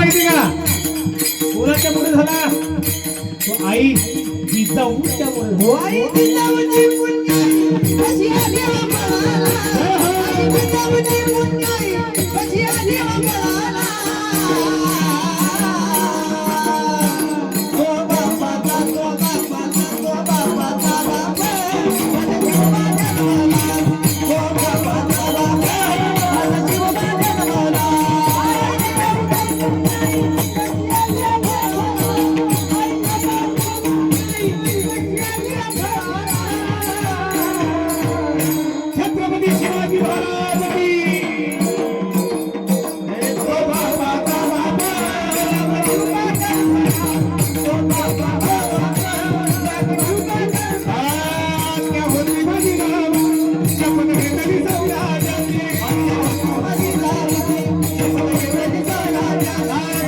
माहिती का कोणाच्या मुळे झाला तो आई जिजाऊच्या मुळे. हो आई जिजाऊची पुण्याई कशी आली आम्हाला, आई जिजाऊची पुण्याई कशी आली आम्हाला. गो बापाचा गो बापाचा गो बापाचा बाप माझा जीव माझ्या गो बापाचा बाप माझा जीव माझ्या मला. छत्रपती शिवाजी महाराज की गो बापाचा बाप क्या होती माझी नाव शपथ घेतली सौराजाची, शपथ घेतली सौराजाची.